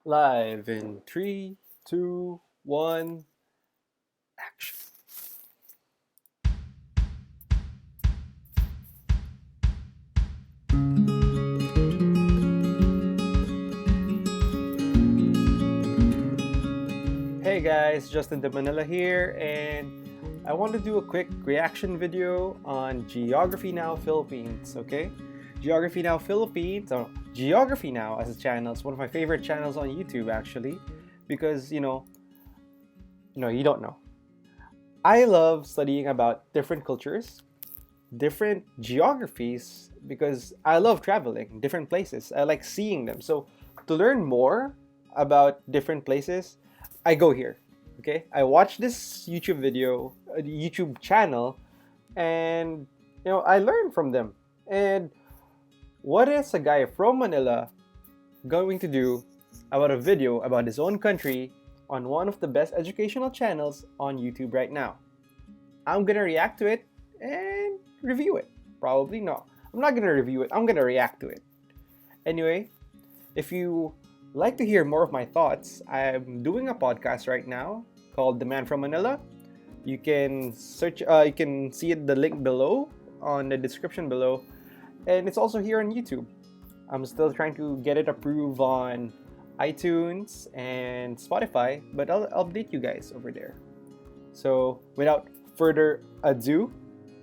Live in three, two, one, action. Hey guys, Justin de Manila here, and I want to do a quick reaction video on Geography Now Philippines, okay? Geography Now Philippines, or Geography Now as a channel, it's one of my favorite channels on YouTube actually, because you don't know. I love studying about different cultures, different geographies, because I love traveling different places. I like seeing them. So to learn more about different places, I go here. Okay, I watch this YouTube video, YouTube channel, and I learn from them. And what is a guy from Manila going to do about a video about his own country on one of the best educational channels on YouTube right now? I'm gonna react to it and review it. Probably no. I'm not gonna review it, I'm gonna react to it. Anyway, if you like to hear more of my thoughts, I'm doing a podcast right now called The Man From Manila. You can search, you can see the link below on the description below, and it's also here on YouTube. I'm still trying to get it approved on iTunes and Spotify, but I'll update you guys over there. So without further ado,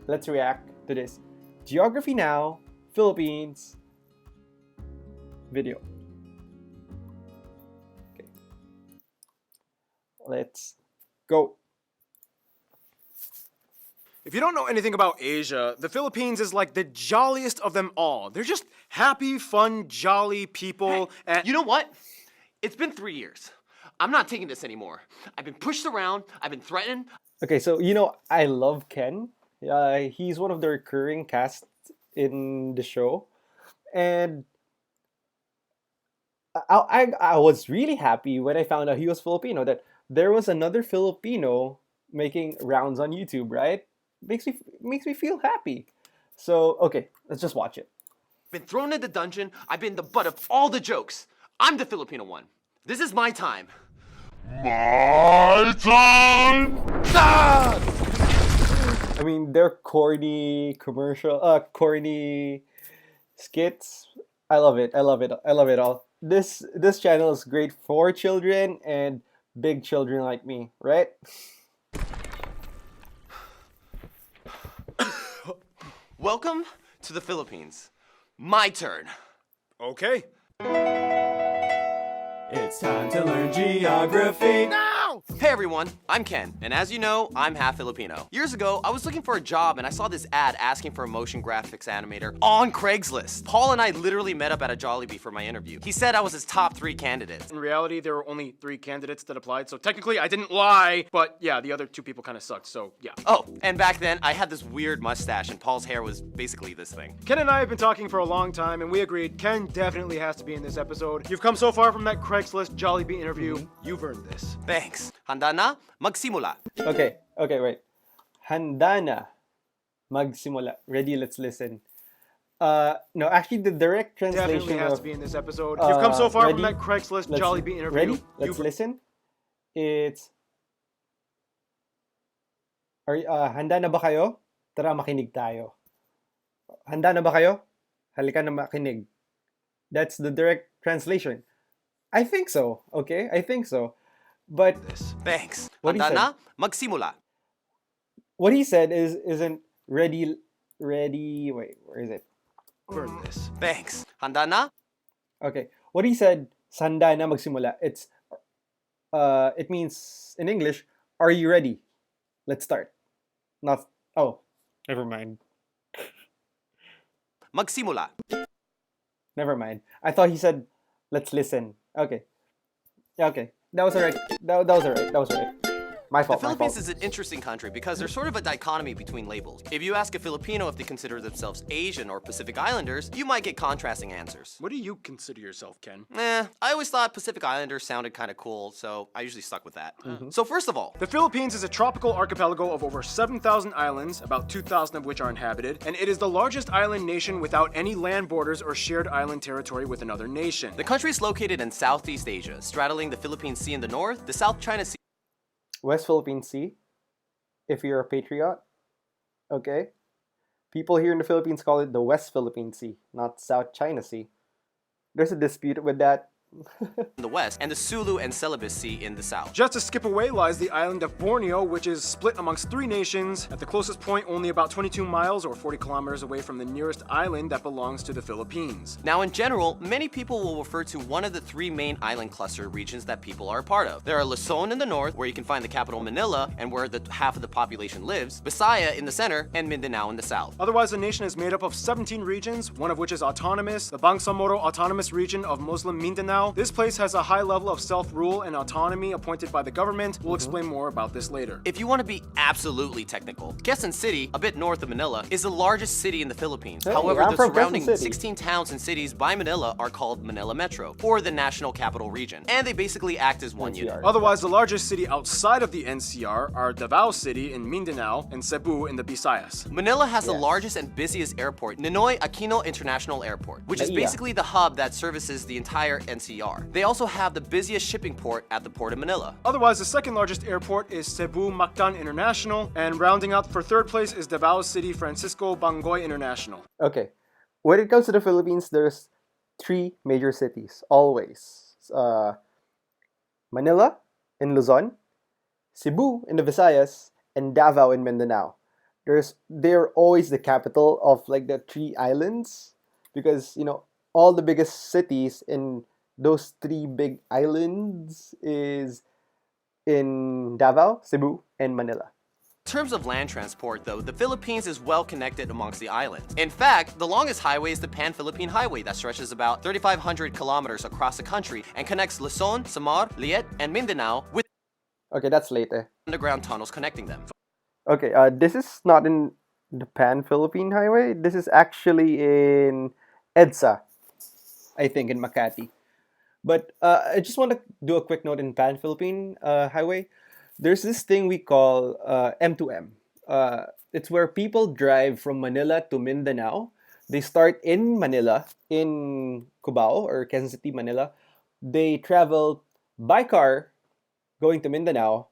let's react to this Geography Now Philippines video. Okay, let's go. If you don't know anything about Asia, the Philippines is like the jolliest of them all. They're just happy, fun, jolly people. And You know what? It's been 3 years. I'm not taking this anymore. I've been pushed around. I've been threatened. Okay, so I love Ken. He's one of the recurring cast in the show, and I was really happy when I found out he was Filipino. That there was another Filipino making rounds on YouTube, right? Makes me feel happy. So okay, let's just watch it. Been thrown in the dungeon. I've been the butt of all the jokes. I'm the Filipino one. This is my time. My time! I mean, they're corny skits. I love it. I love it. I love it all. This channel is great for children and big children like me, right? Welcome to the Philippines. My turn. okay. It's time to learn geography. Hey everyone, I'm Ken, and as you know, I'm half Filipino. Years ago, I was looking for a job and I saw this ad asking for a motion graphics animator on Craigslist. Paul and I literally met up at a Jollibee for my interview. He said I was his top 3 candidates. In reality, there were only 3 candidates that applied, so technically I didn't lie. But yeah, the other 2 people kind of sucked, so yeah. Oh, and back then, I had this weird mustache and Paul's hair was basically this thing. Ken and I have been talking for a long time, and we agreed Ken definitely has to be in this episode. You've come so far from that Craigslist Jollibee interview. You've earned this. Thanks. Handa na? Magsimula. Okay, wait. Handa na. Magsimula. Ready, let's listen. No, actually, the direct translation Definitely has of to be in this episode. You've come so far ready? from that Craigslist Let's- Jollibee interview. Ready? Let's You've listen. It's handa na ba kayo? Tara makinig tayo. Handa na ba kayo? Halika na makinig. That's the direct translation. I think so. Okay, I think so. But This. Thanks. What he Handa said? na? Magsimula. what he said isn't ready. Ready. Wait, where is it? earned this. Thanks. Handa na? Okay. What he said, sanda na magsimula. It means in English, are you ready? Let's start. Not oh, never mind. Magsimula. Never mind. I thought he said, let's listen. Okay. Yeah, okay. That was alright. That was alright. That was alright. My The fault. Philippines is an interesting country because there's sort of a dichotomy between labels. If you ask a Filipino if they consider themselves Asian or Pacific Islanders, you might get contrasting answers. What do you consider yourself, Ken? I always thought Pacific Islanders sounded kind of cool, so I usually stuck with that. So first of all, The Philippines is a tropical archipelago of over 7,000 islands, about 2,000 of which are inhabited, and it is the largest island nation without any land borders or shared island territory with another nation. the country is located in Southeast Asia, straddling the Philippine Sea in the north, the South China Sea West Philippine Sea, if you're a patriot, okay? People here in the Philippines call it the West Philippine Sea, not South China Sea. There's a dispute with that. in the west, and the Sulu and Celebes Sea in the south. Just a skip away lies the island of Borneo, which is split amongst 3 nations, at the closest point only about 22 miles or 40 kilometers away from the nearest island that belongs to the Philippines. Now, in general, many people will refer to one of the 3 main island cluster regions that people are a part of. There are Luzon in the north, where you can find the capital Manila and where the half of the population lives, Visaya in the center, and Mindanao in the south. Otherwise, the nation is made up of 17 regions, one of which is autonomous, the Bangsamoro Autonomous Region of Muslim Mindanao. This place has a high level of self-rule and autonomy appointed by the government. We'll explain more about this later. If you want to be absolutely technical, Quezon City, a bit north of Manila, is the largest city in the Philippines. Hey, However, I'm the from Quezon surrounding City. 16 towns and cities by Manila are called Manila Metro, or the National Capital Region, and they basically act as one unit. NCR. Otherwise, the largest city outside of the NCR are Davao City in Mindanao and Cebu in the Visayas. Manila has the Yes. largest and busiest airport, Ninoy Aquino International Airport, which is Naiya. basically the hub that services the entire NCR. They also have the busiest shipping port at the Port of Manila. Otherwise, the second largest airport is Cebu Mactan International, and rounding out for third place is Davao City Francisco Bangoy International. Okay. When it comes to the Philippines, there's 3 major cities, always. Manila in Luzon, Cebu in the Visayas, and Davao in Mindanao. They're always the capital of like the 3 islands because, all the biggest cities in those 3 big islands is in Davao, Cebu, and Manila. In terms of land transport, though, the Philippines is well connected amongst the islands. In fact, the longest highway is the Pan-Philippine Highway that stretches about 3,500 kilometers across the country and connects Luzon, Samar, Liet, and Mindanao with Okay, that's later. underground tunnels connecting them. Okay, this is not in the Pan-Philippine Highway. This is actually in EDSA, I think, in Makati. But I just want to do a quick note in Pan-Philippine Highway. There's this thing we call M2M. It's where people drive from Manila to Mindanao. They start in Manila, in Cubao or Quezon City, Manila. They travel by car going to Mindanao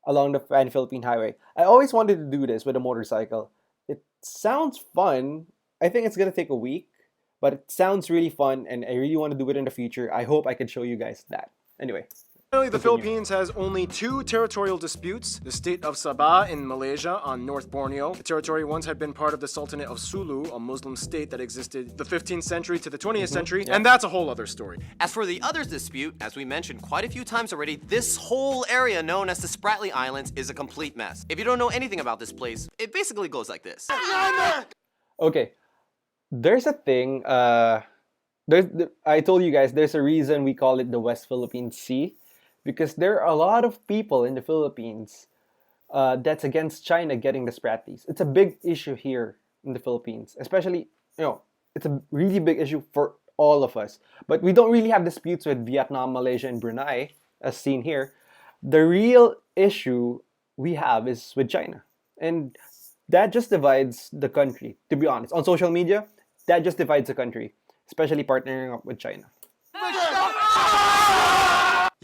along the Pan-Philippine Highway. I always wanted to do this with a motorcycle. It sounds fun. I think it's going to take a week, but it sounds really fun and I really want to do it in the future. I hope I can show you guys that. Anyway. Finally, the Continue. Philippines has only 2 territorial disputes. The state of Sabah in Malaysia on North Borneo. The territory once had been part of the Sultanate of Sulu, a Muslim state that existed the 15th century to the 20th century, and that's a whole other story. As for the others dispute, as we mentioned quite a few times already, this whole area known as the Spratly Islands is a complete mess. If you don't know anything about this place, it basically goes like this. Okay. There's a thing. I told you guys there's a reason we call it the West Philippine Sea. Because there are a lot of people in the Philippines that's against China getting the Spratlys. It's a big issue here in the Philippines. Especially, it's a really big issue for all of us. But we don't really have disputes with Vietnam, Malaysia, and Brunei, as seen here. The real issue we have is with China. And that just divides the country, to be honest. On social media, that just divides the country. Especially partnering up with China.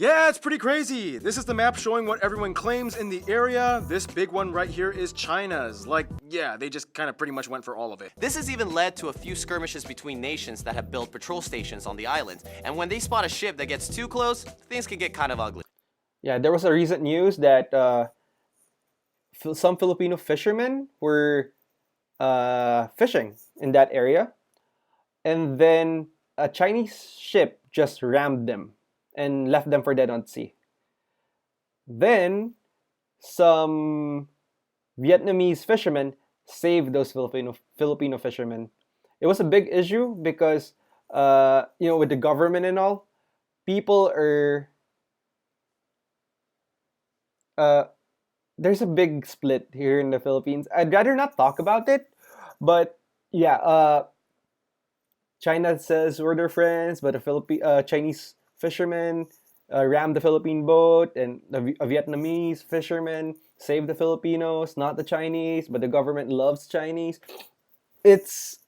Yeah, it's pretty crazy. This is the map showing what everyone claims in the area. This big one right here is China's. They just kind of pretty much went for all of it. This has even led to a few skirmishes between nations that have built patrol stations on the islands. And when they spot a ship that gets too close, things can get kind of ugly. Yeah, there was a recent news that some Filipino fishermen were fishing in that area. And then a Chinese ship just rammed them and left them for dead on sea. Then, some Vietnamese fishermen saved those Filipino fishermen. It was a big issue because, with the government and all, people are there's a big split here in the Philippines. I'd rather not talk about it, but yeah, China says we're their friends, but Chinese fishermen rammed the Philippine boat, and a Vietnamese fisherman saved the Filipinos, not the Chinese, but the government loves Chinese. It's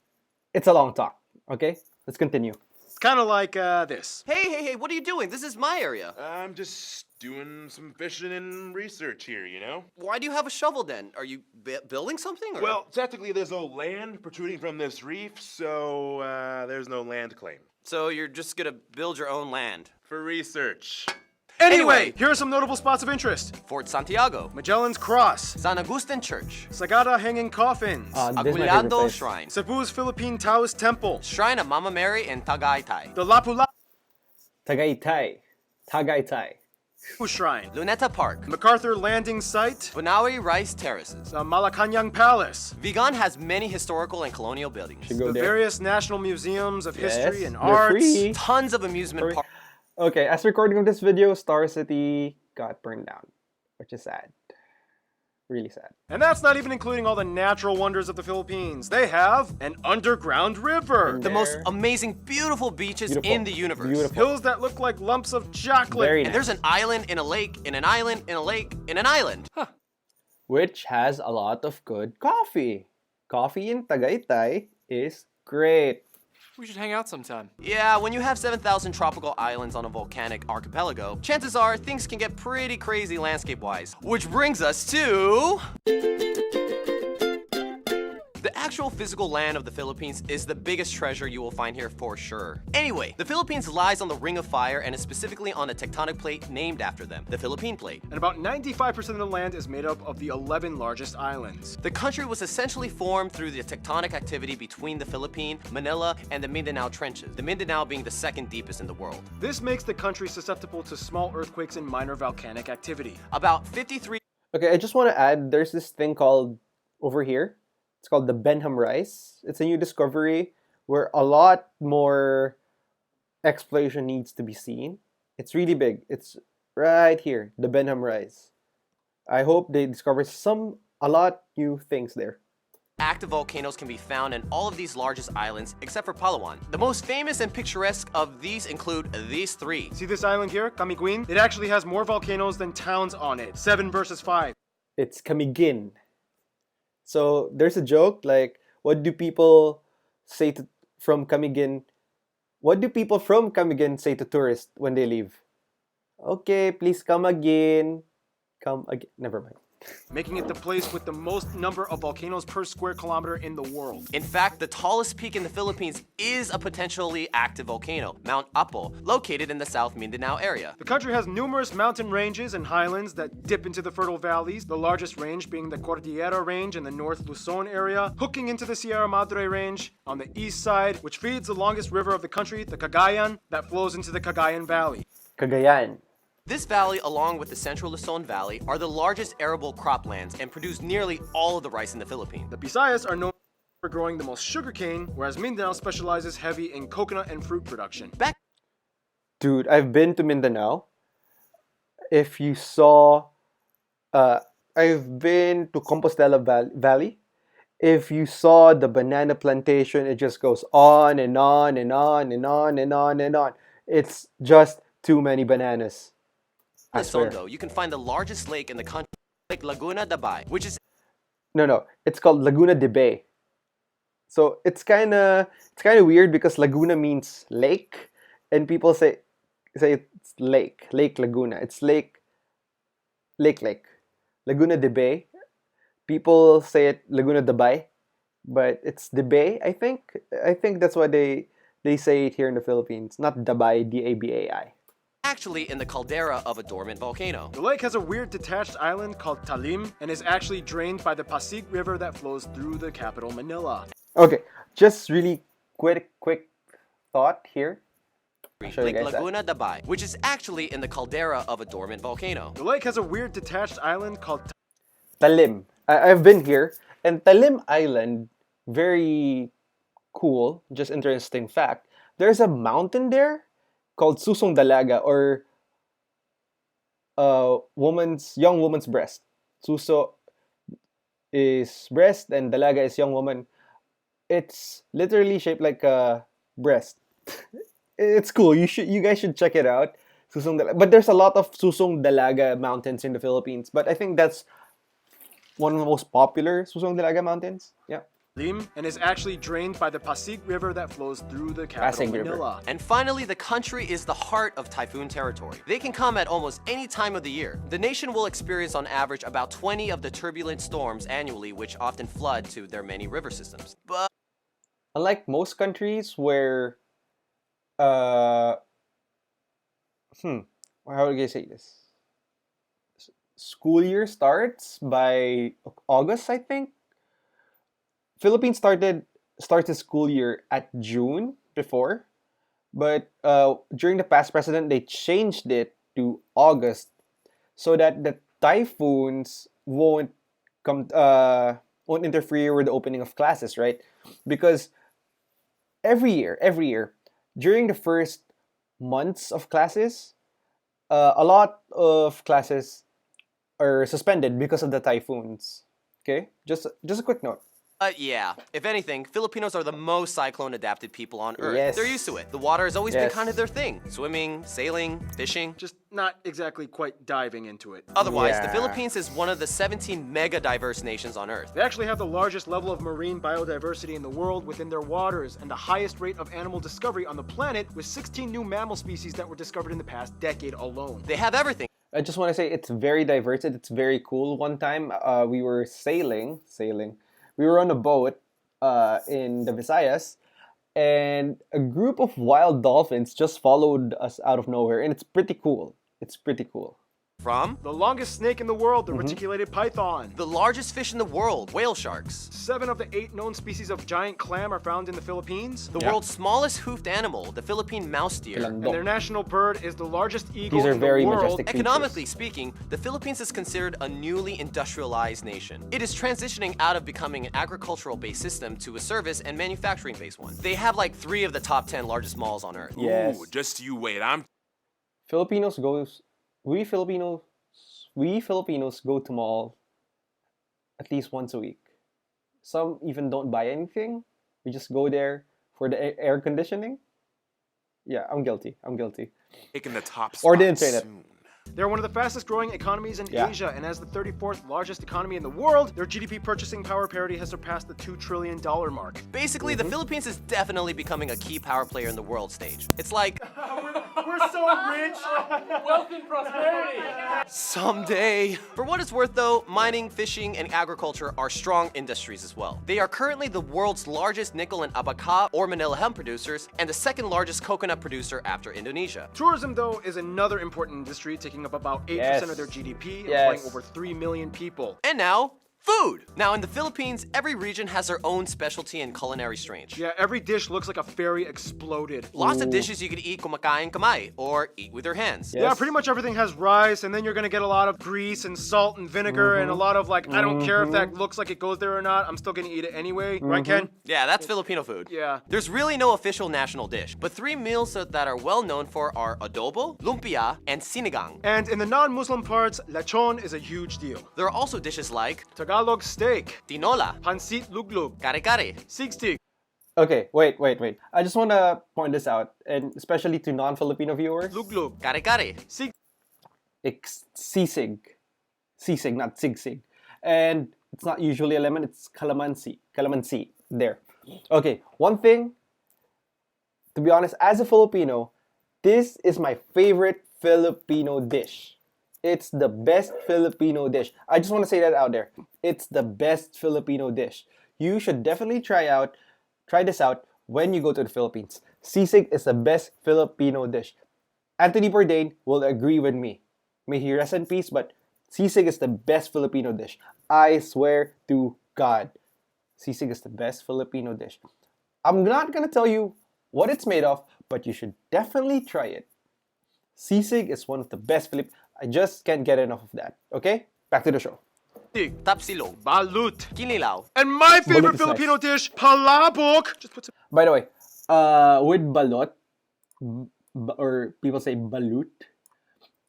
it's a long talk. Okay, let's continue. It's kind of like this. Hey, what are you doing? This is my area. I'm just doing some fishing and research here, you know? Why do you have a shovel then? Are you building something? Or? Well, technically, there's no land protruding from this reef, so there's no land claim. So you're just gonna build your own land. For research. Anyway, here are some notable spots of interest. Fort Santiago, Magellan's Cross, San Agustin Church, Sagada Hanging Coffins, This is my favorite Aguinaldo place. Shrine, Cebu's Philippine Taoist Temple, Shrine of Mama Mary in Tagaytay, the Lapu-Lapu Tagaytay. Shrine, Luneta Park, MacArthur Landing Site, Bunawi Rice Terraces. the Malacanang Palace, Vigan has many historical and colonial buildings, Should go the there. various national museums of history Yes, and they're arts. free. tons of amusement parks. Okay, as recording of this video, Star City got burned down, which is sad. Really sad. And that's not even including all the natural wonders of the Philippines. They have an underground river, The most There. amazing, beautiful beaches Beautiful. in the universe. Beautiful. hills that look like lumps of chocolate. Very And nice. there's an island in a lake, in an island, in a lake, in an island. Which has a lot of good coffee. Coffee in Tagaytay is great. We should hang out sometime. Yeah, when you have 7,000 tropical islands on a volcanic archipelago, chances are things can get pretty crazy landscape-wise. Which brings us to... The actual physical land of the Philippines is the biggest treasure you will find here for sure. Anyway, the Philippines lies on the Ring of Fire and is specifically on a tectonic plate named after them, the Philippine Plate. And about 95% of the land is made up of the 11 largest islands. The country was essentially formed through the tectonic activity between the Philippine, Manila, and the Mindanao Trenches, the Mindanao being the second deepest in the world. This makes the country susceptible to small earthquakes and minor volcanic activity. About 53 Okay, I just want to add, there's this thing called, over here, it's called the Benham Rice. It's a new discovery where a lot more exploration needs to be seen. It's really big. It's right here, the Benham Rice. I hope they discover a lot new things there. active volcanoes can be found in all of these largest islands except for Palawan. The most famous and picturesque of these include these three. See this island here, Camiguin? It actually has more volcanoes than towns on it. 7 versus 5. It's Camiguin. So there's a joke like, what do people say from Camiguin? What do people from Camiguin say to tourists when they leave? Okay, please come again. Come again. Never mind. Making it the place with the most number of volcanoes per square kilometer in the world. In fact, the tallest peak in the Philippines is a potentially active volcano, Mount Apo, located in the South Mindanao area. The country has numerous mountain ranges and highlands that dip into the fertile valleys, the largest range being the Cordillera Range in the North Luzon area, hooking into the Sierra Madre Range on the east side, which feeds the longest river of the country, the Cagayan, that flows into the Cagayan Valley. Cagayan. This valley, along with the Central Luzon Valley, are the largest arable croplands and produce nearly all of the rice in the Philippines. The Visayas are known for growing the most sugarcane, whereas Mindanao specializes heavy in coconut and fruit production. Dude, I've been to Mindanao. If you saw, I've been to Compostela Valley. If you saw the banana plantation, it just goes on and on and on and on and on and on. It's just too many bananas. I Luzon, swear. though, you can find the largest lake in the country, Lake Laguna de Bay, which is No. It's called Laguna de Bay. So it's kind of weird because Laguna means lake, and people say it's lake Laguna. It's lake. Laguna de Bay. People say it Laguna de Bay, but it's de Bay. I think that's why they say it here in the Philippines, not Dabay, Dabai. actually in the caldera of a dormant volcano. The lake has a weird detached island called Talim and is actually drained by the Pasig River that flows through the capital, Manila. Okay, just really quick thought here. Show you Lake guys that. Laguna de Bay, which is actually in the caldera of a dormant volcano. The lake has a weird detached island called Talim. I've been here, and Talim Island, very cool, just interesting fact. There's a mountain there called Susong Dalaga, or young woman's breast. Suso is breast and dalaga is young woman. It's literally shaped like a breast. It's cool. You guys should check it out. Susong Dalaga. But there's a lot of Susong Dalaga mountains in the Philippines. But I think that's one of the most popular Susong Dalaga mountains. Yeah. And is actually drained by the Pasig River that flows through the capital, Pasig River. Manila. And finally, the country is the heart of typhoon territory. They can come at almost any time of the year. The nation will experience on average about 20 of the turbulent storms annually, which often flood to their many river systems. But Unlike most countries where, how do I say this? School year starts by August, I think. Philippines starts the school year at June before, but during the past president they changed it to August so that the typhoons won't interfere with the opening of classes, right? Because every year during the first months of classes, a lot of classes are suspended because of the typhoons. Okay, just a quick note. yeah, if anything, Filipinos are the most cyclone-adapted people on Earth. Yes. They're used to it. The water has always been Yes. kind of their thing. Swimming, sailing, fishing. Just not exactly quite diving into it. Otherwise, the Yeah. Philippines is one of the 17 mega-diverse nations on Earth. They actually have the largest level of marine biodiversity in the world within their waters and the highest rate of animal discovery on the planet, with 16 new mammal species that were discovered in the past decade alone. They have everything. I just want to say it's very diverse. It's very cool. One time, we were sailing. We were on a boat in the Visayas, and a group of wild dolphins just followed us out of nowhere, and it's pretty cool. It's pretty cool. From The longest snake in the world, the reticulated python. the largest fish in the world, whale sharks. 7 of the 8 known species of giant clam are found in the Philippines. The Yeah. world's smallest hoofed animal, the Philippine mouse deer. And their national bird is the largest eagle These are in very the world. majestic Economically speaking, the Philippines is considered a newly industrialized nation. It is transitioning out of becoming an agricultural-based system to a service and manufacturing-based one. They have like 3 of the top 10 largest malls on Earth. Yes. Ooh, just you wait. I'm Filipinos goes. We Filipinos go to mall at least once a week. Some even don't buy anything. We just go there for the air conditioning. Yeah, I'm guilty. taking the top spot Or the internet. soon. They're one of the fastest growing economies in Yeah. Asia, and as the 34th largest economy in the world, their GDP purchasing power parity has surpassed the $2 trillion mark. Basically, the Philippines is definitely becoming a key power player in the world stage. It's like, We're so rich! Wealth and prosperity. someday. For what it's worth though, mining, fishing, and agriculture are strong industries as well. They are currently the world's largest nickel and abaca or Manila hemp producers, and the second largest coconut producer after Indonesia. Tourism, though, is another important industry, taking up about 8% Yes. of their GDP, Yes. employing over 3 million people. And now, food! Now in the Philippines, every region has their own specialty and culinary strange. Yeah, every dish looks like a fairy exploded. Lots of Ooh. dishes you could eat kumakain kamay, or eat with your hands. Yeah. Yeah, Yes. pretty much everything has rice, and then you're gonna get a lot of grease and salt and vinegar, and a lot of like, I don't care if that looks like it goes there or not, I'm still gonna eat it anyway. Right, Ken? Yeah, that's Filipino food. Yeah. There's really no official national dish, but 3 meals that are well known for are adobo, lumpia, and sinigang. And in the non-Muslim parts, lechon is a huge deal. There are also dishes like Tagalog steak, tinola, pansit luglug, kare-kare, sigstig. Okay, wait. I just want to point this out, and especially to non-Filipino viewers. Luglug, kare-kare. It's sisig. Sisig, not sigsig. And it's not usually a lemon, it's calamansi. Calamansi. There. Okay, one thing, to be honest, as a Filipino, this is my favorite Filipino dish. It's the best Filipino dish. I just want to say that out there. It's the best Filipino dish. You should definitely try this out when you go to the Philippines. Sisig is the best Filipino dish. Anthony Bourdain will agree with me. May he rest in peace, but sisig is the best Filipino dish. I swear to God. Sisig is the best Filipino dish. I'm not gonna tell you what it's made of, but you should definitely try it. Sisig is one of the best I just can't get enough of that. Okay? Back to the show. Tapsilog, balut. kinilaw, And my favorite Balut is Filipino nice. dish, palabok. Just put some By the way, with balot, or people say balut,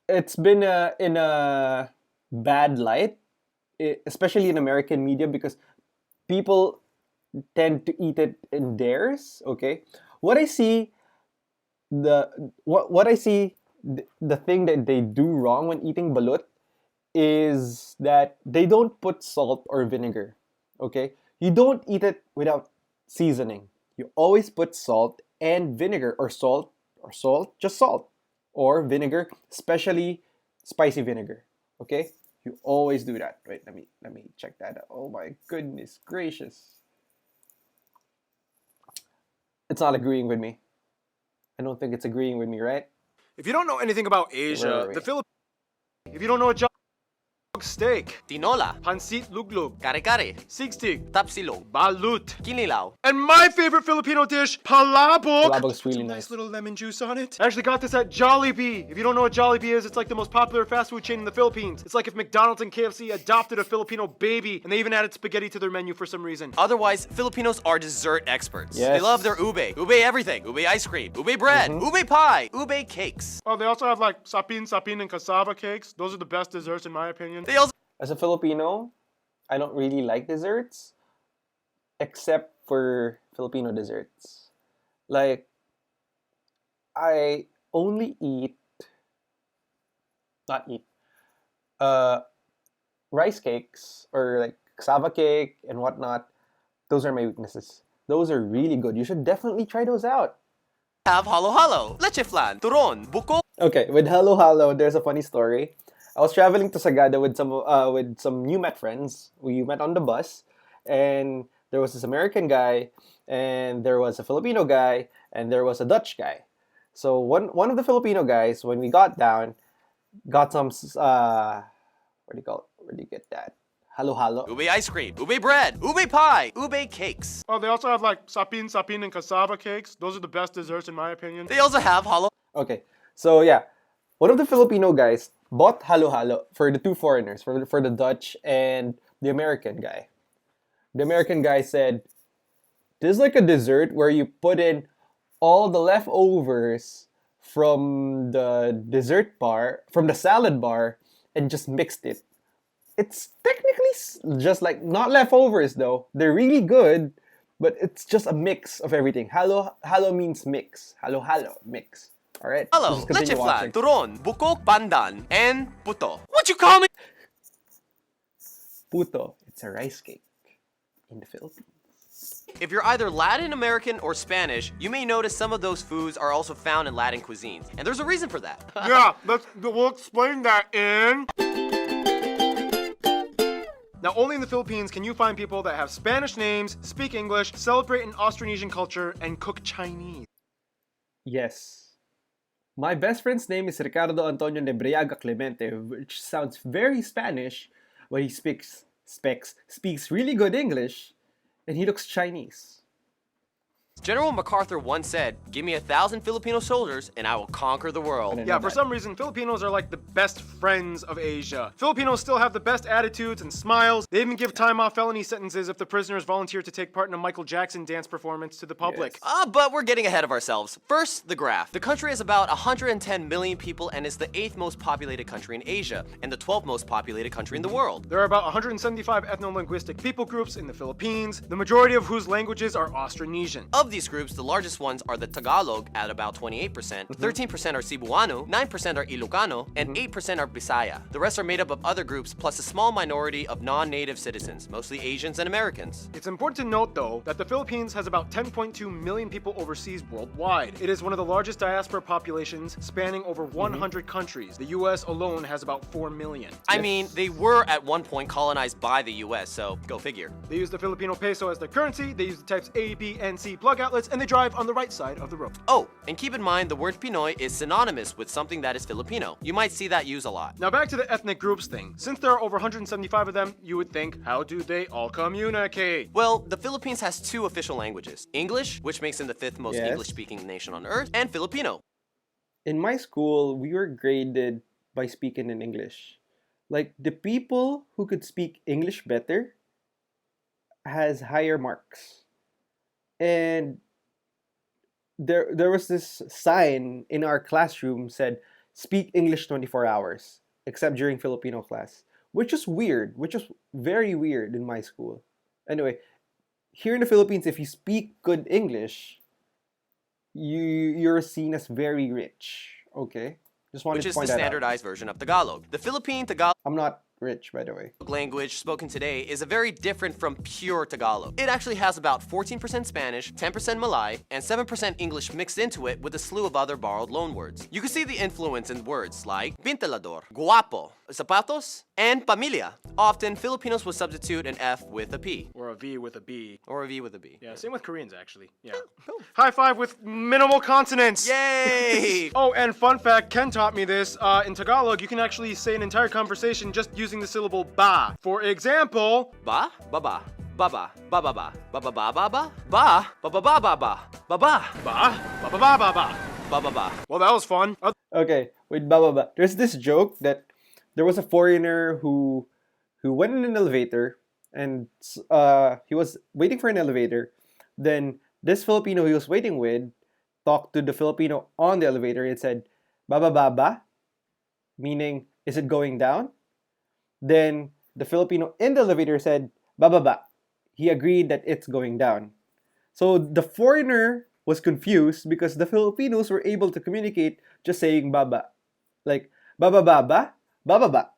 it's been in a bad light especially in American media, because people tend to eat it in theirs. Okay, what I see what I see the thing that they do wrong when eating balut is that they don't put salt or vinegar. Okay, you don't eat it without seasoning. You always put salt and vinegar, or salt, just salt, or vinegar, especially spicy vinegar. Okay, you always do that. Wait, let me check that out. Oh my goodness gracious, it's not agreeing with me. I don't think it's agreeing with me, right? If you don't know anything about Where Asia, are we? the Philippines. If you don't know what steak, Tinola, pansit luglug, kare-kare, sigsig, tapsilog, balut, kinilaw. and my favorite Filipino dish, palabok. Palabok's really Some nice. nice little lemon juice on it. I actually got this at Jollibee. If you don't know what Jollibee is, it's like the most popular fast food chain in the Philippines. It's like if McDonald's and KFC adopted a Filipino baby, and they even added spaghetti to their menu for some reason. Otherwise, Filipinos are dessert experts. Yes. They love their ube. Ube everything. Ube ice cream. Ube bread. Ube pie. Ube cakes. Oh, they also have like sapin, and cassava cakes. Those are the best desserts in my opinion. They also As a Filipino, I don't really like desserts except for Filipino desserts. Like, I only not eat, uh, rice cakes or like cassava cake and whatnot. Those are my weaknesses. Those are really good. You should definitely try those out. have halo-halo, leche flan, turon, buko. Okay, with Hello Hello, there's a funny story. I was traveling to Sagada with some new met friends. We met on the bus, and there was this American guy, and there was a Filipino guy, and there was a Dutch guy. So one of the Filipino guys, when we got down, got some what do you call it? Where do you get that? Halo halo. Ube ice cream. Ube bread. Ube pie. Ube cakes. Oh, they also have like sapin, and cassava cakes. Those are the best desserts in my opinion. They also have halo. Okay, so yeah, one of the Filipino guys bought halo halo for the two foreigners, for the Dutch and the American guy. The American guy said, "This is like a dessert where you put in all the leftovers from the dessert bar, from the salad bar, and just mixed it. It's technically just like not leftovers though. They're really good, but it's just a mix of everything. Halo halo means mix. Halo halo mix. All right. Halo, Just continue leche flan, watching. turon, buko, pandan, and puto. What you call me? Puto. It's a rice cake in the Philippines. If you're either Latin American or Spanish, you may notice some of those foods are also found in Latin cuisines. And there's a reason for that. Yeah, we'll explain that in. Now, only in the Philippines can you find people that have Spanish names, speak English, celebrate an Austronesian culture, and cook Chinese. Yes. My best friend's name is Ricardo Antonio Nebriaga Clemente, which sounds very Spanish, but he speaks really good English, and he looks Chinese. General MacArthur once said, "Give me 1,000 Filipino soldiers and I will conquer the world." I Yeah, for that. some reason, Filipinos are like the best friends of Asia. Filipinos still have the best attitudes and smiles. They even give time off felony sentences if the prisoners volunteer to take part in a Michael Jackson dance performance to the public. Yes. But we're getting ahead of ourselves. First, the graph. The country has about 110 million people and is the 8th most populated country in Asia and the 12th most populated country in the world. There are about 175 ethno-linguistic people groups in the Philippines, the majority of whose languages are Austronesian. Of these groups, the largest ones are the Tagalog at about 28%, 13% are Cebuano, 9% are Ilocano, and 8% are Bisaya. The rest are made up of other groups plus a small minority of non-native citizens, mostly Asians and Americans. It's important to note, though, that the Philippines has about 10.2 million people overseas worldwide. It is one of the largest diaspora populations, spanning over 100 countries. The US alone has about 4 million. I mean, they were at one point colonized by the US, so go figure. They use the Filipino peso as their currency, they use the types A, B, and C plug outlets, and they drive on the right side of the road. Oh, and keep in mind the word Pinoy is synonymous with something that is Filipino. You might see that used a lot. Now back to the ethnic groups thing. Since there are over 175 of them, you would think, how do they all communicate? Well, the Philippines has two official languages, English, which makes them the 5th most Yes. English-speaking nation on earth, and Filipino. In my school, we were graded by speaking in English. Like, the people who could speak English better has higher marks. And there was this sign in our classroom said, "Speak English 24 hours," except during Filipino class. which is weird, which is very weird in my school. Anyway, here in the Philippines, if you speak good English, you're seen as very rich. Okay, just wanted which to is the point that out. standardized version of Tagalog. The Philippine Tagalog I'm not rich, by the way. language spoken today is a very different from pure Tagalog. It actually has about 14% Spanish, 10% Malay, and 7% English mixed into it with a slew of other borrowed loanwords. You can see the influence in words like pintelador, guapo, zapatos, and pamilya. Often, Filipinos will substitute an F with a P. Or a V with a B. Or a V with a B. Yeah, same with Koreans, actually. Yeah. High five with minimal consonants. Yay! Oh, and fun fact, Ken taught me this. In Tagalog, you can actually say an entire conversation just using the syllable ba. For example, Ba, ba ba, ba ba, ba ba ba, ba ba ba ba ba, ba, ba ba ba ba ba, ba ba, ba, ba ba ba ba ba. ba ba ba. Well, that was fun. Okay, with baba. There's this joke that there was a foreigner who went in an elevator and he was waiting for an elevator. Then this Filipino he was waiting with talked to the Filipino on the elevator and said, "Baba baba," meaning is it going down? Then the Filipino in the elevator said, "Baba ba." He agreed that it's going down. So the foreigner was confused because the Filipinos were able to communicate just saying baba. Like, baba baba, baba ba.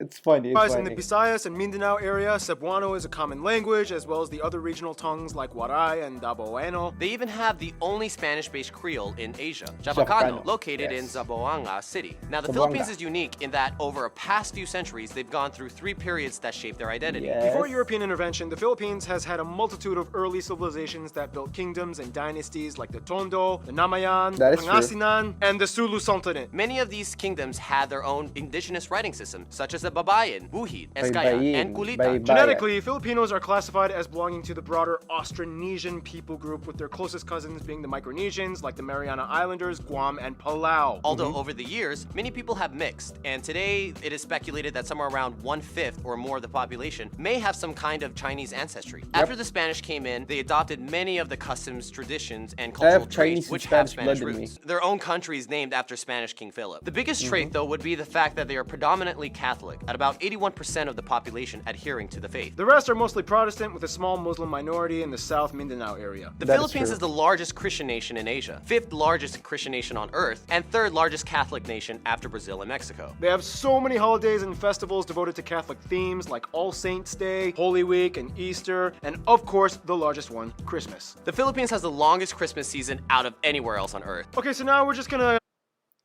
It's funny. It's In the funny. Visayas and Mindanao area, Cebuano is a common language, as well as the other regional tongues like Waray and Daboeno. They even have the only Spanish-based Creole in Asia, Chabacano, Chabacano, located in yes. Zamboanga City. Now, the Zamboanga. Philippines is unique in that over a past few centuries, they've gone through 3 periods that shape their identity. Yes. Before European intervention, the Philippines has had a multitude of early civilizations that built kingdoms and dynasties like the Tondo, the Namayan, That the is true. Pangasinan, and the Sulu Sultanate. Many of these kingdoms had their own indigenous writing system, such as the Babayan, Buhid, Eskaya, Baybayin, and Kulitan. Baybayin. Genetically, Filipinos are classified as belonging to the broader Austronesian people group, with their closest cousins being the Micronesians, like the Mariana Islanders, Guam, and Palau. Although over the years, many people have mixed, and today it is speculated that somewhere around 1/5 or more of the population may have some kind of Chinese ancestry. After the Spanish came in, they adopted many of the customs, traditions, and I have cultural Chinese traits and which have Spanish Spanish blood in me. roots. Their own country is named after Spanish King Philip. The biggest trait, though, would be the fact that they are predominantly Catholic, at about 81% of the population adhering to the faith. The rest are mostly Protestant, with a small Muslim minority in the South Mindanao area. The That is Philippines true. is the largest Christian nation in Asia, 5th largest Christian nation on earth, and 3rd largest Catholic nation after Brazil and Mexico. They have so many holidays and festivals devoted to Catholic themes like All Saints Day, Holy Week, and Easter, and of course, the largest one, Christmas. The Philippines has the longest Christmas season out of anywhere else on earth. Okay, so now we're just gonna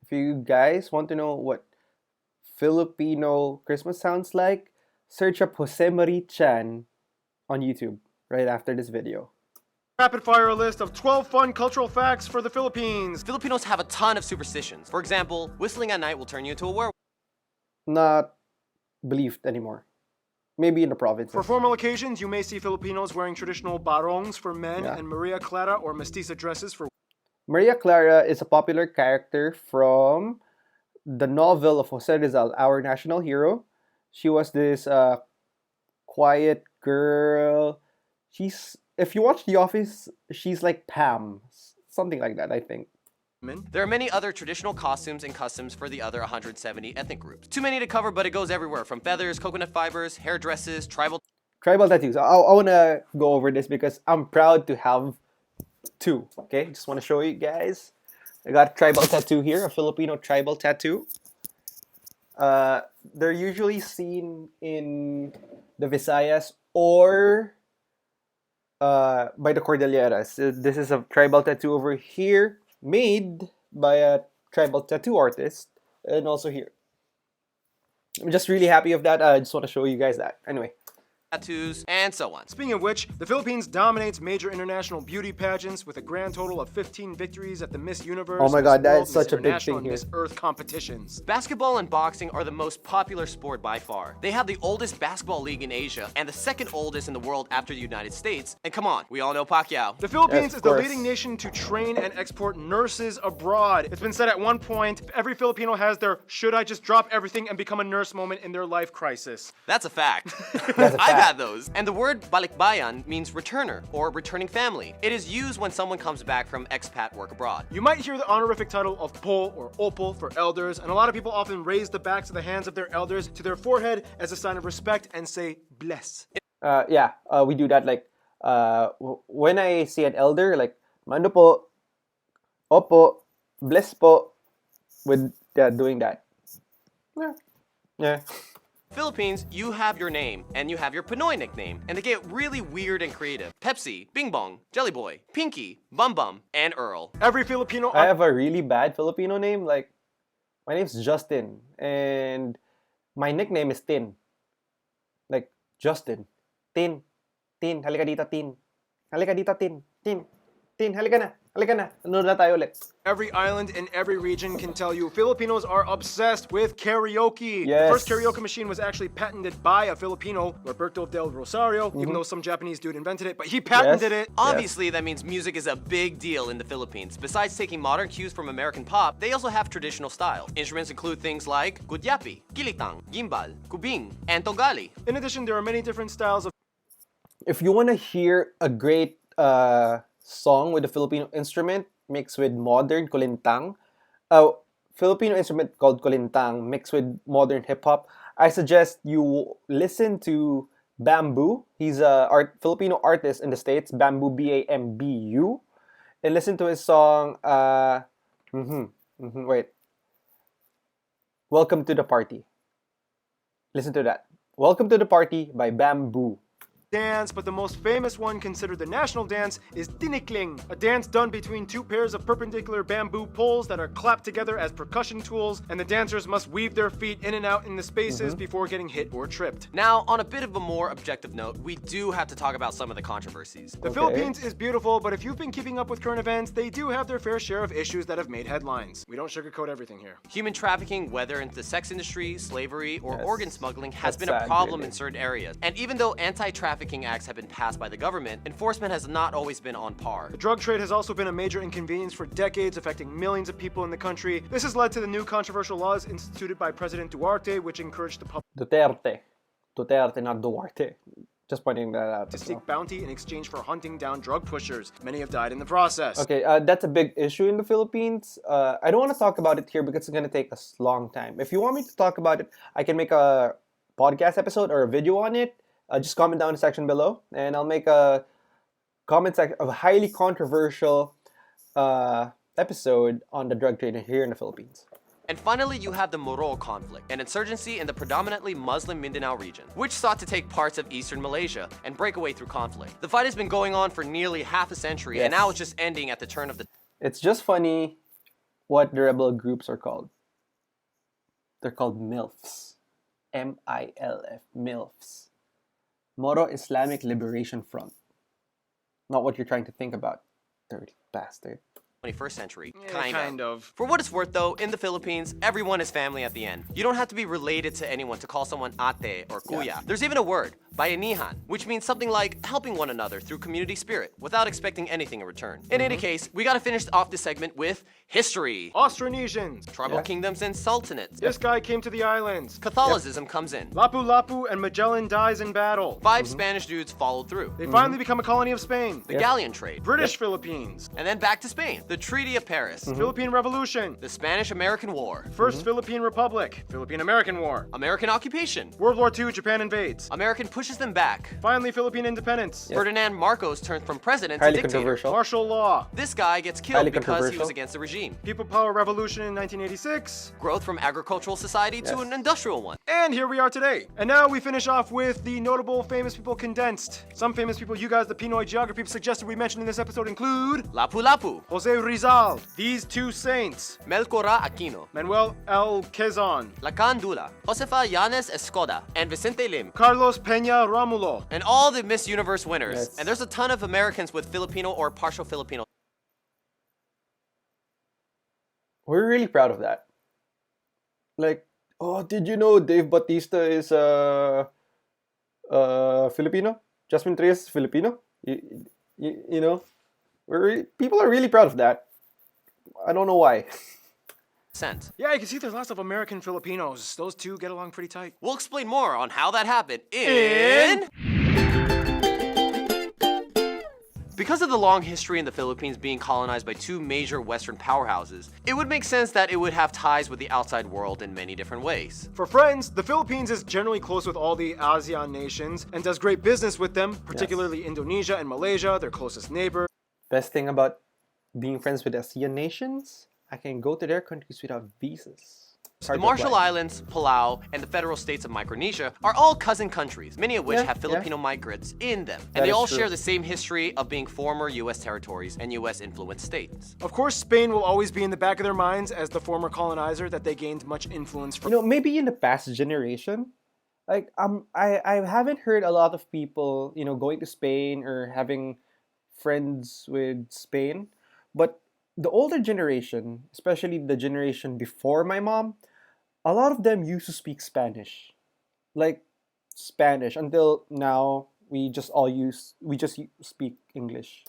If you guys want to know what Filipino Christmas sounds like, search up Jose Marie Chan on YouTube right after this video. rapid fire a list of 12 fun cultural facts for the Philippines. Filipinos have a ton of superstitions. For example, whistling at night will turn you into a werewolf. Not believed anymore. Maybe in the provinces. For formal occasions, you may see Filipinos wearing traditional barongs for men Yeah. and Maria Clara or mestiza dresses for Maria Clara is a popular character from the novel of Jose Rizal, Our National Hero. She was this quiet girl. If you watch The Office, she's like Pam. Something like that, I think. women. There are many other traditional costumes and customs for the other 170 ethnic groups. Too many to cover, but it goes everywhere from feathers, coconut fibers, hair dresses, tribal Tribal tattoos. I want to go over this because I'm proud to have 2. Okay, just want to show you guys. I got a tribal tattoo here, a Filipino tribal tattoo. They're usually seen in the Visayas or by the Cordilleras. This is a tribal tattoo over here, made by a tribal tattoo artist, and also here. I'm just really happy of that. I just want to show you guys that. Anyway. tattoos, and so on. Speaking of which, the Philippines dominates major international beauty pageants with a grand total of 15 victories at the Miss Universe, Oh my Miss God, that World, is such Miss a big International, thing and Miss here. Earth competitions. Basketball and boxing are the most popular sport by far. They have the oldest basketball league in Asia and the second oldest in the world after the United States. And come on, we all know Pacquiao. The Philippines Yes, is of the course. leading nation to train and export nurses abroad. It's been said at one point, every Filipino has their should I just drop everything and become a nurse moment in their life crisis. That's a fact. That's a I've had those. And the word balikbayan means returner or returning family. It is used when someone comes back from expat work abroad. You might hear the honorific title of po or opo for elders, and a lot of people often raise the backs of the hands of their elders to their forehead as a sign of respect and say bless. We do that like when I see an elder, like mando po, opo, bless po, with doing that. Yeah. Philippines, you have your name, and you have your Pinoy nickname, and they get really weird and creative. Pepsi, Bing Bong, Jelly Boy, Pinky, Bum Bum, and Earl. Every Filipino... I have a really bad Filipino name. Like, my name's Justin, and my nickname is Tin. Like, Justin. Tin. Tin. Halika dito, Tin. Halika dito, Tin. Tin. Tin. Halika na. Halika na. Ano na tayo ulit? Every island in every region can tell you Filipinos are obsessed with karaoke. Yes. The first karaoke machine was actually patented by a Filipino, Roberto del Rosario, even though some Japanese dude invented it, but he patented it. Obviously, that means music is a big deal in the Philippines. Besides taking modern cues from American pop, they also have traditional styles. Instruments include things like gudyapi, kilitang, gimbal, kubing, and togali. In addition, there are many different styles of... If you want to hear a great song with a Filipino instrument mixed with modern kulintang, Filipino instrument called kulintang mixed with modern hip-hop, I suggest you listen to Bamboo. He's a Filipino artist in the States, Bamboo, B-A-M-B-U. And listen to his song, Welcome to the Party. Listen to that. Welcome to the Party by Bamboo. dance, but the most famous one considered the national dance is tinikling, a dance done between two pairs of perpendicular bamboo poles that are clapped together as percussion tools, and the dancers must weave their feet in and out in the spaces before getting hit or tripped. Now, on a bit of a more objective note, we do have to talk about some of the controversies. The Philippines is beautiful, but if you've been keeping up with current events, they do have their fair share of issues that have made headlines. We don't sugarcoat everything here. Human trafficking, whether into the sex industry, slavery, or Yes. organ smuggling, has That's been a sad, problem really. in certain areas. And even though anti-trafficking acts have been passed by the government, enforcement has not always been on par. The drug trade has also been a major inconvenience for decades, affecting millions of people in the country. This has led to the new controversial laws instituted by President Duarte, which encouraged the public Duterte, not Duarte. Just pointing that out. to seek bounty in exchange for hunting down drug pushers. Many have died in the process. Okay, that's a big issue in the Philippines. I don't want to talk about it here because it's going to take a long time. If you want me to talk about it, I can make a podcast episode or a video on it. Just comment down in the section below, and I'll make a comment section of a highly controversial episode on the drug trade here in the Philippines. And finally, you have the Moro conflict, an insurgency in the predominantly Muslim Mindanao region, which sought to take parts of eastern Malaysia and break away through conflict. The fight has been going on for nearly half a century, and Yes. now it's just ending at the turn of the... It's just funny what the rebel groups are called. They're called MILFs. M-I-L-F. MILFs. Moro Islamic Liberation Front. Not what you're trying to think about, dirty bastard. 21st century. Kind of. For what it's worth though, in the Philippines, everyone is family at the end. You don't have to be related to anyone to call someone ate or kuya. Yeah. There's even a word, bayanihan, which means something like helping one another through community spirit without expecting anything in return. In any case, we gotta finish off this segment with history. Austronesians. Tribal Yeah. kingdoms and sultanates. This guy came to the islands. Catholicism comes in. Lapu-Lapu and Magellan dies in battle. 5 Spanish dudes followed through. They finally become a colony of Spain. The galleon trade. British Philippines. And then back to Spain. The Treaty of Paris. Philippine Revolution. The Spanish-American War. First Philippine Republic. Philippine-American War. American occupation. World War II, Japan invades. American pushes them back. Finally, Philippine independence. Ferdinand Marcos turned from president Highly to dictator. controversial. Martial law. This guy gets killed Highly because he controversial. was against the regime. People Power Revolution in 1986. Growth from agricultural society to Yes. an industrial one. And here we are today. And now we finish off with the notable famous people condensed. Some famous people you guys, the Pinoy geography suggested we mention in this episode include Lapu-Lapu, Jose Rizal, these two saints, Melchora Aquino, Manuel L. Quezon, Lacan Dula, Josefa Yanes Escoda, and Vicente Lim. Carlos Peña Romulo. And all the Miss Universe winners. Yes. And there's a ton of Americans with Filipino or partial Filipino. We're really proud of that. Like, oh, did you know Dave Bautista is Filipino? Jasmine Trias is Filipino? You know? People are really proud of that. I don't know why. Sent. Yeah, you can see there's lots of American Filipinos. Those two get along pretty tight. We'll explain more on how that happened in... Because of the long history in the Philippines being colonized by two major Western powerhouses, it would make sense that it would have ties with the outside world in many different ways. For friends, the Philippines is generally close with all the ASEAN nations and does great business with them, particularly Indonesia and Malaysia, their closest neighbor. Best thing about being friends with ASEAN nations, I can go to their countries without visas. The Marshall Islands, Palau, and the federal states of Micronesia are all cousin countries, many of which have Filipino migrants in them. And they all share the same history of being former US territories and US influenced states. Of course, Spain will always be in the back of their minds as the former colonizer that they gained much influence from. You know, maybe in the past generation, like I haven't heard a lot of people, you know, going to Spain or having friends with Spain, but the older generation, especially the generation before my mom, a lot of them used to speak Spanish, like Spanish. Until now, we just speak English.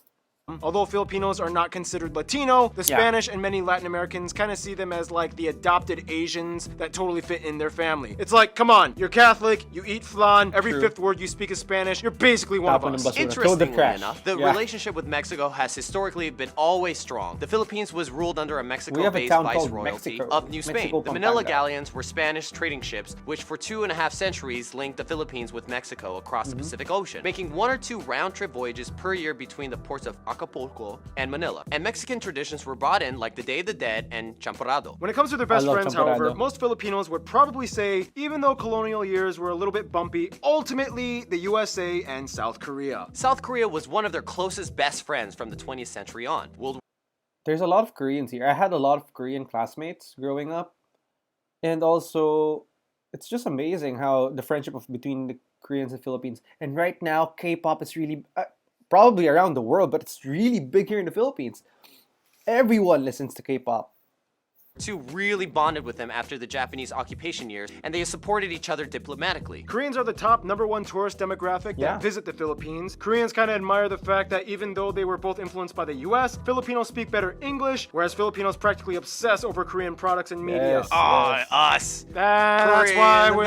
Although Filipinos are not considered Latino, the Spanish and many Latin Americans kind of see them as like the adopted Asians that totally fit in their family. It's like, come on, you're Catholic, you eat flan, every fifth word you speak is Spanish, you're basically one of us. Interestingly enough, the relationship with Mexico has historically been always strong. The Philippines was ruled under a Mexico-based viceroyalty of New Spain. The Manila galleons were Spanish trading ships, which for 2.5 centuries linked the Philippines with Mexico across the Pacific Ocean, making 1 or 2 round-trip voyages per year between the ports of Acapulco and Manila. And Mexican traditions were brought in like the Day of the Dead and Champorado. When it comes to their best friends, however, most Filipinos would probably say, even though colonial years were a little bit bumpy, ultimately the USA and South Korea. South Korea was one of their closest best friends from the 20th century on. There's a lot of Koreans here. I had a lot of Korean classmates growing up. And also, it's just amazing how the friendship between the Koreans and Philippines. And right now, K-pop is really... probably around the world, but it's really big here in the Philippines. Everyone listens to K-pop. Two really bonded with them after the Japanese occupation years, and they supported each other diplomatically. Koreans are the top #1 tourist demographic that visit the Philippines. Koreans kind of admire the fact that even though they were both influenced by the US, Filipinos speak better English, whereas Filipinos practically obsess over Korean products and media. Us. That's why we're...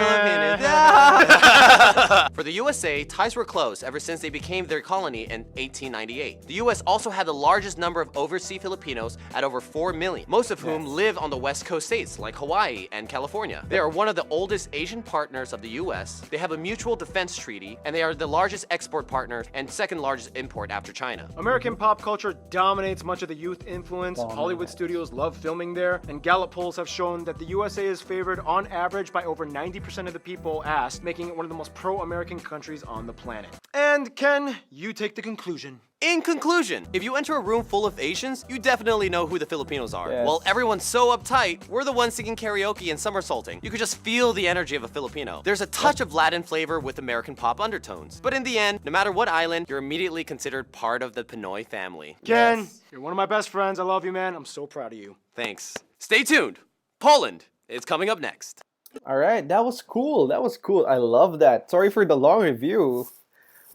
For the USA, ties were close ever since they became their colony in 1898. The US also had the largest number of overseas Filipinos at over 4 million, most of whom live on the West Coast states like Hawaii and California. They are one of the oldest Asian partners of the US. They have a mutual defense treaty, and they are the largest export partner and second largest import after China. American pop culture dominates much of the youth influence. Hollywood studios love filming there, and Gallup polls have shown that the USA is favored on average by over 90% of the people asked, making it one of the most pro-American countries on the planet. And Ken, you take the conclusion. In conclusion, if you enter a room full of Asians, you definitely know who the Filipinos are. Yes. While everyone's so uptight, we're the ones singing karaoke and somersaulting. You could just feel the energy of a Filipino. There's a touch of Latin flavor with American pop undertones. But in the end, no matter what island, you're immediately considered part of the Pinoy family. Ken, you're one of my best friends. I love you, man. I'm so proud of you. Thanks. Stay tuned. Poland is coming up next. All right, that was cool. That was cool. I love that. Sorry for the long review,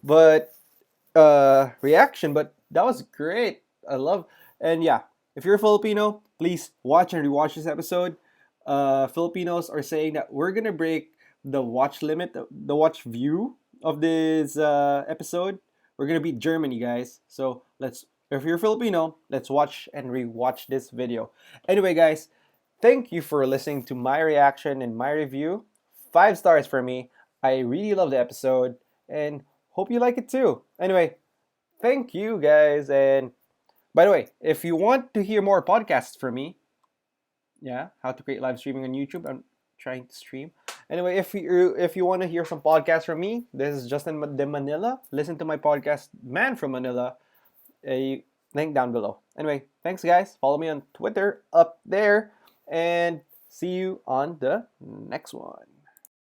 but reaction, but that was great. I love. And yeah, if you're a Filipino, please watch and rewatch this episode. Filipinos are saying that we're gonna break the watch limit, the watch view of this episode. We're gonna beat Germany, guys. So if you're Filipino, let's watch and rewatch this video. Anyway, guys, thank you for listening to my reaction and my review. 5 stars for me. I really love the episode and hope you like it too. Anyway, thank you guys. And by the way, if you want to hear more podcasts from me, how to create live streaming on YouTube, I'm trying to stream. Anyway, if you want to hear some podcasts from me, this is Justin de Manila. Listen to my podcast, Man From Manila. A link down below. Anyway, thanks guys. Follow me on Twitter up there. And see you on the next one.